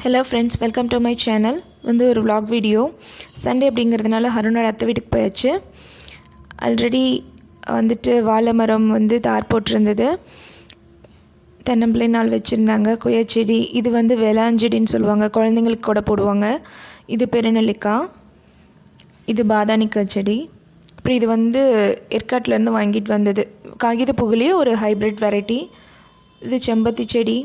Hello friends, welcome to my channel. வந்து ஒரு vlog video. Sunday அப்படிங்கிறதுனால ஹருனோட அத்தை வீட்டுக்கு போயாச்சு. ஆல்ரெடி வந்துட்டு வாழை மரம் வந்து தார் போட்டிருந்தது. தென்னம்பிள்ளை நாள் வச்சுருந்தாங்க. கொய்யா செடி, இது வந்து வேளாஞ்செடின்னு சொல்லுவாங்க, குழந்தைங்களுக்கு கூட போடுவாங்க. இது பெருநெல்லிக்காய், இது பாதானிக்காய் செடி. அப்புறம் இது வந்து ஏற்காட்டிலேருந்து வாங்கிட்டு வந்தது, காகித புகழையே ஒரு ஹைப்ரிட் வெரைட்டி. இது செம்பருத்தி செடி.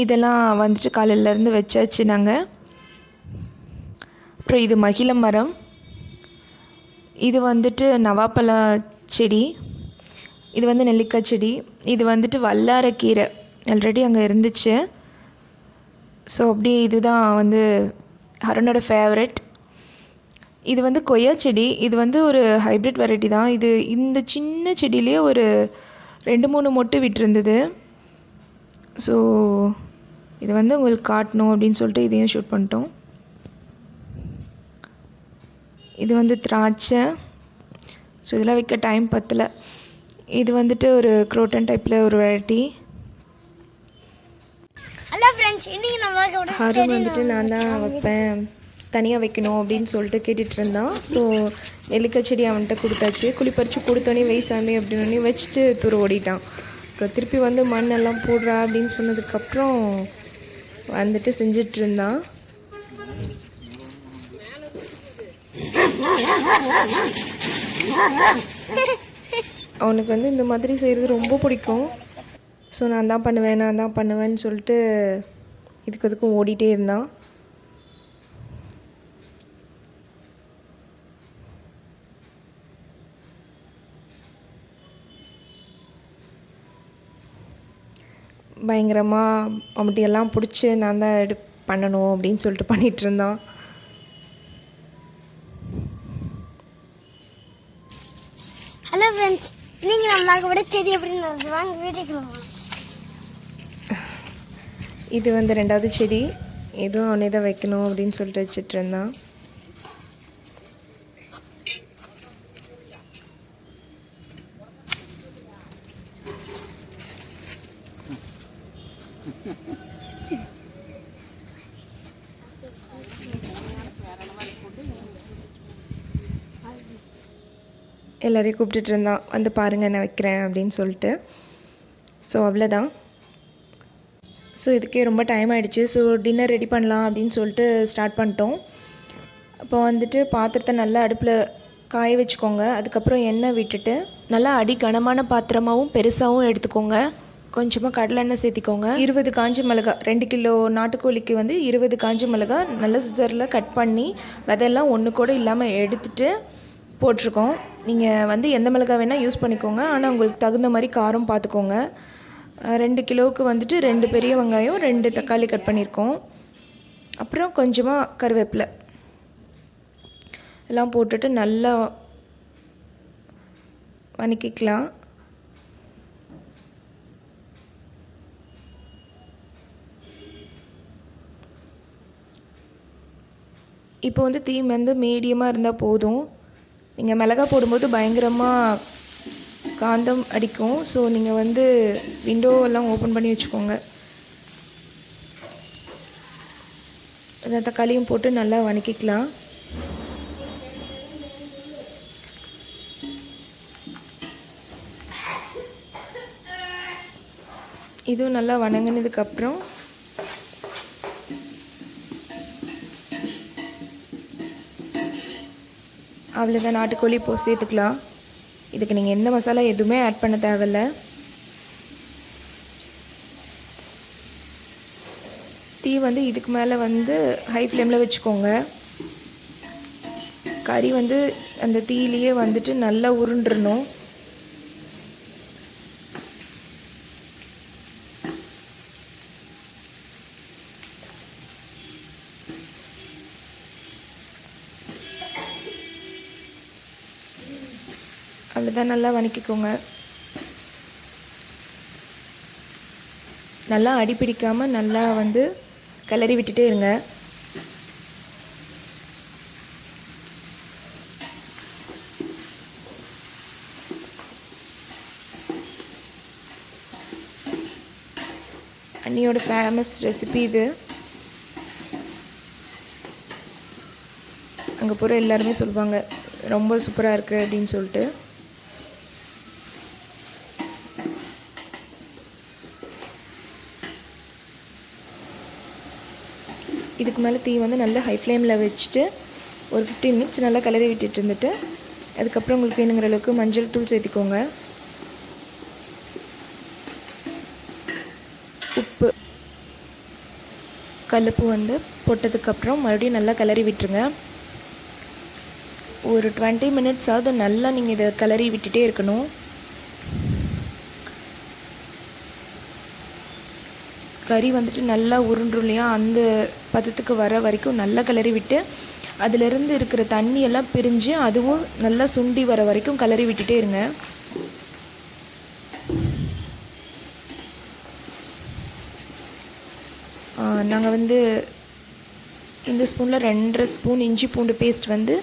இதெல்லாம் வந்துட்டு காலையிலேருந்து வச்சாச்சு நாங்கள். அப்புறம் இது மகிழ மரம், இது வந்துட்டு நவாப்பழ செடி, இது வந்து நெல்லிக்காய் செடி, இது வந்துட்டு வல்லாரக்கீரை ஆல்ரெடி அங்கே இருந்துச்சு. ஸோ அப்படியே இதுதான் வந்து ஹருனோட ஃபேவரெட். இது வந்து கொய்யா செடி, இது வந்து ஒரு ஹைப்ரிட் வெரைட்டி தான். இது இந்த சின்ன செடியிலே ஒரு 2-3 மொட்டு விட்டுருந்தது. ஸோ இது வந்து உங்களுக்கு காட்டணும் அப்படின்னு சொல்லிட்டு இதையும் ஷூட் பண்ணிட்டோம். இது வந்து திராட்சை. ஸோ இதெல்லாம் வைக்க டைம் பத்தலை. இது வந்துட்டு ஒரு குரோட்டன் டைப்பில் ஒரு வெரைட்டி. ஹலோ ஃப்ரெண்ட்ஸ், இன்னைக்கு நம்ம ஹருண் வந்துட்டு நான் தான் வைப்பேன், தனியாக வைக்கணும் அப்படின்னு சொல்லிட்டு கேட்டுட்டு இருந்தான். ஸோ நெல்லிக்காய் செடி அவன்கிட்ட கொடுத்தாச்சு. குளிப்பறிச்சு கொடுத்தோன்னே வைசாமி அப்படின்னு வச்சுட்டு தூர ஓடிட்டான். அப்புறம் திருப்பி வந்து மண்ணெல்லாம் போடுறா அப்படின்னு சொன்னதுக்கப்புறம் வந்துட்டு செஞ்சிட்ருந்தான். அவனுக்கு வந்து இந்த மாதிரி செய்கிறது ரொம்ப பிடிக்கும். ஸோ நான் தான் பண்ணுவேன்னு சொல்லிட்டு இதுக்கும் ஓடிட்டே இருந்தான். பயங்கரமாக அப்படியெல்லாம் பிடிச்சி நான் தான் பண்ணணும் அப்படின்னு சொல்லிட்டு பண்ணிகிட்டு இருந்தான். ஹலோ ஃப்ரெண்ட்ஸ், நீங்கள் நம்மளாக கூட செடி அப்படின்னு வாங்க வீட்டுக்கு. இது வந்து 2வது செடி, இதுவும் அவனே தான் வைக்கணும் அப்படின்னு சொல்லிட்டு வச்சுட்டு இருந்தான். எல்லோரையும் கூப்பிட்டுட்டு இருந்தான், வந்து பாருங்கள் நான் வைக்கிறேன் அப்படின்னு சொல்லிட்டு. ஸோ அவ்வளோதான். ஸோ இதுக்கே ரொம்ப டைம் ஆகிடுச்சு. ஸோ டின்னர் ரெடி பண்ணலாம் அப்படின்னு சொல்லிட்டு ஸ்டார்ட் பண்ணிட்டோம். அப்போ வந்துட்டு பாத்திரத்தை நல்லா அடுப்பில் காய வச்சுக்கோங்க. அதுக்கப்புறம் எண்ணெய் விட்டுட்டு நல்லா கனமான பாத்திரமாகவும் பெருசாகவும் எடுத்துக்கோங்க. கொஞ்சமாக கடலெண்ணெய் சேர்த்திக்கோங்க. 20 காஞ்ச மிளகா, 2 கிலோ நாட்டுக்கோழிக்கு வந்து 20 காஞ்ச மிளகா நல்ல சிசரில் கட் பண்ணி விதையெல்லாம் ஒன்று கூட இல்லாமல் எடுத்துகிட்டு போட்டிருக்கோம். நீங்கள் வந்து எந்த மிளகா வேணால் யூஸ் பண்ணிக்கோங்க, ஆனால் உங்களுக்கு தகுந்த மாதிரி காரம் பார்த்துக்கோங்க. 2 கிலோவுக்கு வந்துட்டு 2 பெரிய வெங்காயம், 2 தக்காளி கட் பண்ணியிருக்கோம். அப்புறம் கொஞ்சமாக கருவேப்பிலை எல்லாம் போட்டுட்டு நல்லா வதக்கிக்கலாம். இப்போ வந்து தீ வந்து மீடியமாக இருந்தால் போதும். நீங்கள் மிளகா போடும்போது பயங்கரமாக காந்தம் அடிக்கும். ஸோ நீங்கள் வந்து விண்டோவெல்லாம் ஓப்பன் பண்ணி வச்சுக்கோங்க. அந்த தக்காளியும் போட்டு நல்லா வதக்கிக்கலாம். இதுவும் நல்லா வதங்கினதுக்கப்புறம் அவ்வளோதான், நாட்டுக்கோழி இப்போ சேர்த்துக்கலாம். இதுக்கு நீங்கள் எந்த மசாலா எதுவுமே ஆட் பண்ண தேவையில்ல. தீ வந்து இதுக்கு மேலே வந்து ஹை ஃப்ளேமில் வச்சுக்கோங்க. கறி வந்து அந்த தீயிலேயே வந்துட்டு நல்லா உருண்டுறணும். அவ்வளோதான், நல்லா வதக்கிக்கோங்க. நல்லா அடிப்பிடிக்காமல் நல்லா வந்து கிளறி விட்டுட்டே இருங்க. அண்ணியோட ஃபேமஸ் ரெசிபி இது. அங்கே போகிற எல்லாருமே சொல்லுவாங்க ரொம்ப சூப்பராக இருக்குது அப்படின்னு சொல்லிட்டு. இதுக்கு மேலே தீ வந்து நல்லா ஹை ஃப்ளேமில் வச்சுட்டு ஒரு 15 மினிட்ஸ் நல்லா கிளறி விட்டுட்டு இருந்துட்டு அதுக்கப்புறம் உங்களுக்கு வேணுங்கிற அளவுக்கு மஞ்சள் தூள் சேர்த்திக்கோங்க. உப்பு, கல்லுப்பு வந்து போட்டதுக்கப்புறம் மறுபடியும் நல்லா கிளறி விட்டுருங்க. ஒரு 20 மினிட்ஸாவது நல்லா நீங்கள் இதை கிளறி விட்டுட்டே இருக்கணும். கறி வந்துட்டு நல்லா உருண்டுலையாக அந்த பதத்துக்கு வர வரைக்கும் நல்லா கிளறி விட்டு அதிலிருந்து இருக்கிற தண்ணியெல்லாம் பிரிஞ்சு அதுவும் நல்லா சுண்டி வர வரைக்கும் கிளறி விட்டுட்டே இருங்க. நாங்கள் வந்து இந்த ஸ்பூனில் 2.5 ஸ்பூன் இஞ்சி பூண்டு பேஸ்ட் வந்து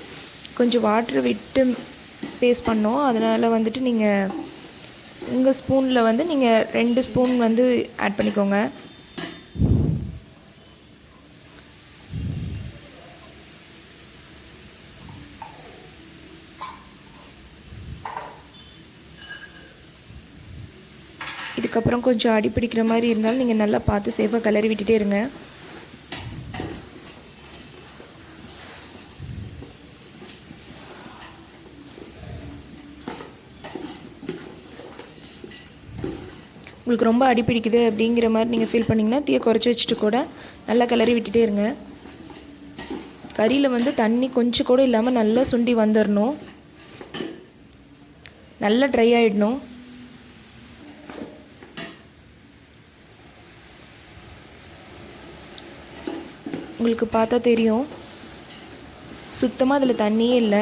கொஞ்சம் வாட்டர் விட்டு பேஸ்ட் பண்ணோம். அதனால் வந்துட்டு நீங்கள் உங்கள் ஸ்பூனில் வந்து நீங்கள் 2 ஸ்பூன் வந்து ஆட் பண்ணிக்கோங்க. இதுக்கப்புறம் கொஞ்சம் அடி பிடிக்கிற மாதிரி இருந்தாலும் நீங்கள் நல்லா பார்த்து சேஃபாக கிளறி விட்டுட்டே இருங்க. உங்களுக்கு ரொம்ப அடி பிடிக்குது அப்படிங்கிற மாதிரி நீங்கள் ஃபீல் பண்ணிங்கன்னா தீயை குறைச்சி வச்சுட்டு கூட நல்லா கிளறி விட்டுட்டே இருங்க. கறியில் வந்து தண்ணி கொஞ்சம் கூட இல்லாமல் நல்லா சுண்டி வந்துடணும், நல்லா ட்ரை ஆகிடணும். உங்களுக்கு பார்த்தா தெரியும் சுத்தமாக அதில் தண்ணியே இல்லை.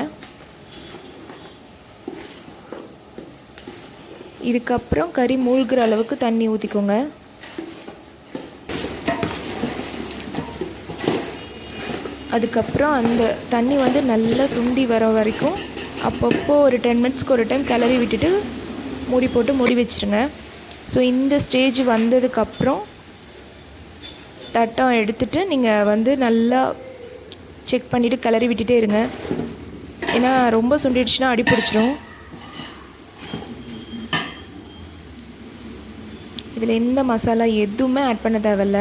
இதுக்கப்புறம் கறி மூழ்கிற அளவுக்கு தண்ணி ஊற்றிக்கோங்க. அதுக்கப்புறம் அந்த தண்ணி வந்து நல்லா சுண்டி வர வரைக்கும் அப்பப்போ ஒரு 10 மினிட்ஸ்க்கு ஒரு டைம் கிளறி விட்டுட்டு மூடி போட்டு மூடி வச்சுருங்க. ஸோ இந்த ஸ்டேஜ் வந்ததுக்கப்புறம் தட்டம் எடுத்துகிட்டு நீங்கள் வந்து நல்லா செக் பண்ணிவிட்டு கிளறி விட்டுட்டே இருங்க. ஏன்னா ரொம்ப சுண்டிடுச்சுன்னா அடி பிடிச்சிரும். இதில் எந்த மசாலா எதுவுமே ஆட் பண்ண தேவையில்ல.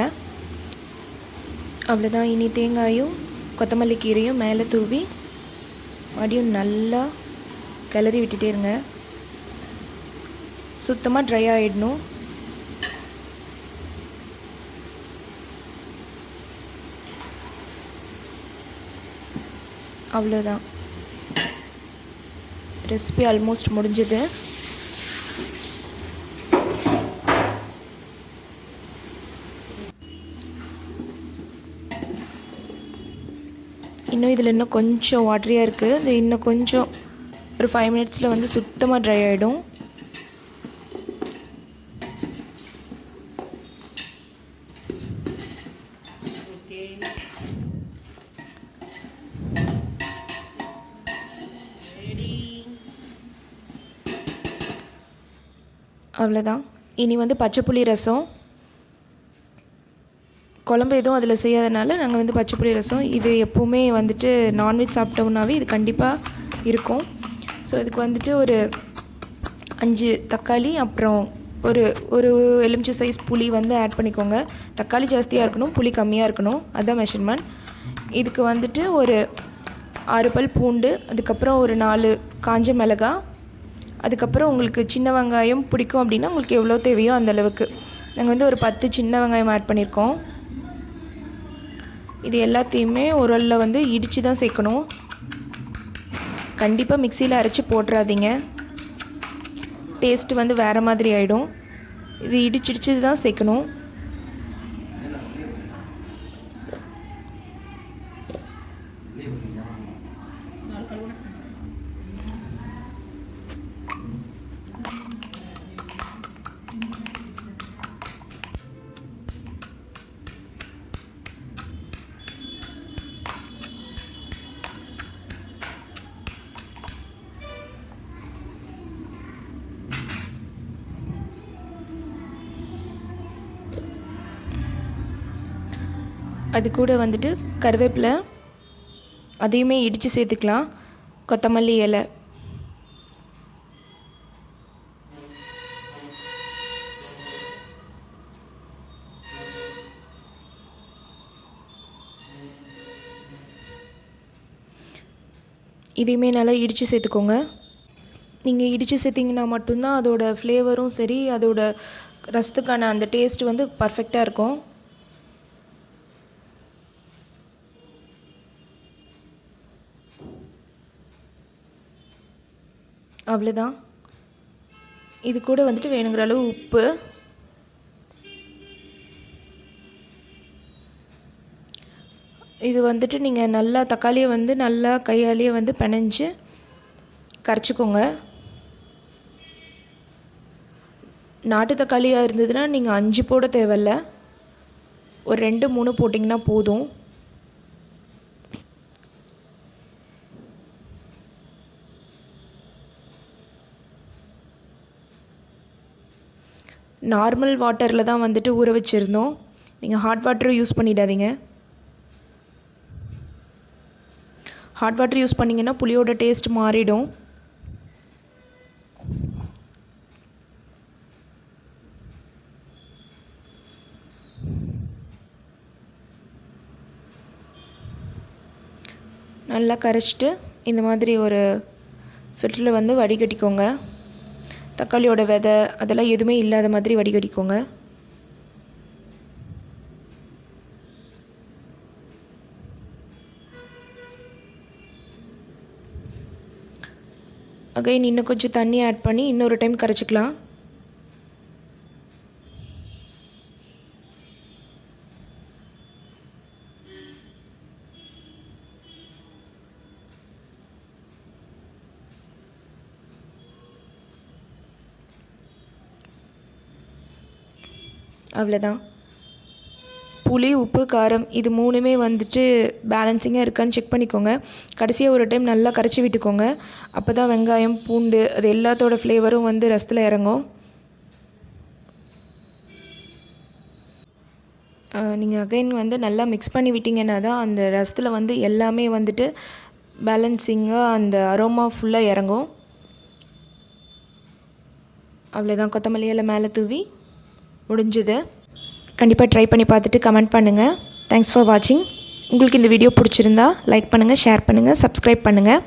அவ்வளோதான். இனி தேங்காயும் கொத்தமல்லி கீரையும் மேலே தூவி மறுபடியும் நல்லா கிளறி விட்டுட்டே இருங்க. சுத்தமாக ட்ரை ஆகிடணும். அவ்வளோதான், ரெசிபி ஆல்மோஸ்ட் முடிஞ்சது. இன்னும் இதில் இன்னும் கொஞ்சம் வாட்டரியாக இருக்குது. இது இன்னும் கொஞ்சம் ஒரு 5 மினிட்ஸில் வந்து சுத்தமாக ட்ரை ஆகிடும். அவ்வளோதான். இனி வந்து பச்சைப்புளி ரசம். குழம்பு எதுவும் அதில் செய்யாதனால நாங்கள் வந்து பச்சைப்புளி ரசம் இது எப்போவுமே வந்துட்டு நான்வெஜ் சாப்பிட்டோம்னாவே இது கண்டிப்பாக இருக்கும். ஸோ இதுக்கு வந்துட்டு ஒரு 5 தக்காளி அப்புறம் ஒரு ஒரு எலுமிச்சை சைஸ் புளி வந்து ஆட் பண்ணிக்கோங்க. தக்காளி ஜாஸ்தியாக இருக்கணும், புளி கம்மியாக இருக்கணும், அதுதான் மெஷர்மெண்ட். இதுக்கு வந்துட்டு ஒரு 6 பல் பூண்டு, அதுக்கப்புறம் ஒரு 4 காஞ்ச மிளகாய், அதுக்கப்புறம் உங்களுக்கு சின்ன வெங்காயம் பிடிக்கும் அப்படின்னா உங்களுக்கு எவ்வளோ தேவையோ அந்தளவுக்கு. நாங்கள் வந்து ஒரு 10 சின்ன வெங்காயம் ஆட் பண்ணியிருக்கோம். இது எல்லாத்தையுமே உரலில் வந்து இடித்து தான் சேர்க்கணும். கண்டிப்பாக மிக்சியில் அரைச்சி போட்டுறாதீங்க, டேஸ்ட்டு வந்து வேறு மாதிரி ஆகிடும். இது இடிச்சு தான் சேர்க்கணும். அது கூட வந்துட்டு கருவேப்பிலை அதையுமே இடித்து சேர்த்துக்கலாம். கொத்தமல்லி இலை, இதையுமே நல்லா இடித்து சேர்த்துக்கோங்க. நீங்கள் இடித்து சேர்த்திங்கன்னா மட்டும்தான் அதோட ஃப்ளேவரும் சரி, அதோட ரசத்துக்கான அந்த டேஸ்ட் வந்து பர்ஃபெக்டாக இருக்கும். அவ்வளோதான். இது கூட வந்துட்டு வேணுங்கிற அளவு உப்பு, இது வந்துட்டு நீங்கள் நல்லா தக்காளியை வந்து நல்லா கையாலேயே வந்து பிணைஞ்சு கரைச்சிக்கோங்க. நாட்டு தக்காளியாக இருந்ததுன்னா நீங்கள் 5 போட தேவையில்ல, ஒரு 2 3 போட்டிங்கன்னா போதும். நார்மல் வாட்டரில் தான் வந்துட்டு ஊற வச்சுருந்தோம். நீங்கள் ஹாட் வாட்டரும் யூஸ் பண்ணிடாதீங்க. ஹாட் வாட்டர் யூஸ் பண்ணிங்கன்னா புளியோட டேஸ்ட் மாறிடும். நல்லா கரைச்சிட்டு இந்த மாதிரி ஒரு ஃபில்டரில் வந்து வடிகட்டிக்கோங்க. தக்காளியோட விதை அதெல்லாம் எதுவுமே இல்லாத மாதிரி வடிகட்டிக்கோங்க. அகைன் இன்னும் கொஞ்சம் தண்ணி ஆட் பண்ணி இன்னொரு டைம் கரைச்சிக்கலாம். அவ்வளோதான். புளி, உப்பு, காரம் இது 3மே வந்துட்டு பேலன்சிங்காக இருக்கான்னு செக் பண்ணிக்கோங்க. கடைசியாக ஒரு டைம் நல்லா கரைச்சி விட்டுக்கோங்க. அப்போ தான் வெங்காயம், பூண்டு அது எல்லாத்தோட ஃப்ளேவரும் வந்து ரசத்தில் இறங்கும். நீங்கள் அகைன் வந்து நல்லா மிக்ஸ் பண்ணி விட்டிங்கன்னா தான் அந்த ரசத்தில் வந்து எல்லாமே வந்துட்டு பேலன்சிங்காக அந்த அரோமா ஃபுல்லாக இறங்கும். அவ்வளோதான். கொத்தமல்லி இலை மேலே தூவி முடிஞ்சுது. கண்டிப்பாக ட்ரை பண்ணி பார்த்துட்டு கமெண்ட் பண்ணுங்கள். தேங்க்ஸ் ஃபார் வாட்சிங். உங்களுக்கு இந்த வீடியோ பிடிச்சிருந்தா லைக் பண்ணுங்கள், ஷேர் பண்ணுங்கள், சப்ஸ்கிரைப் பண்ணுங்கள்.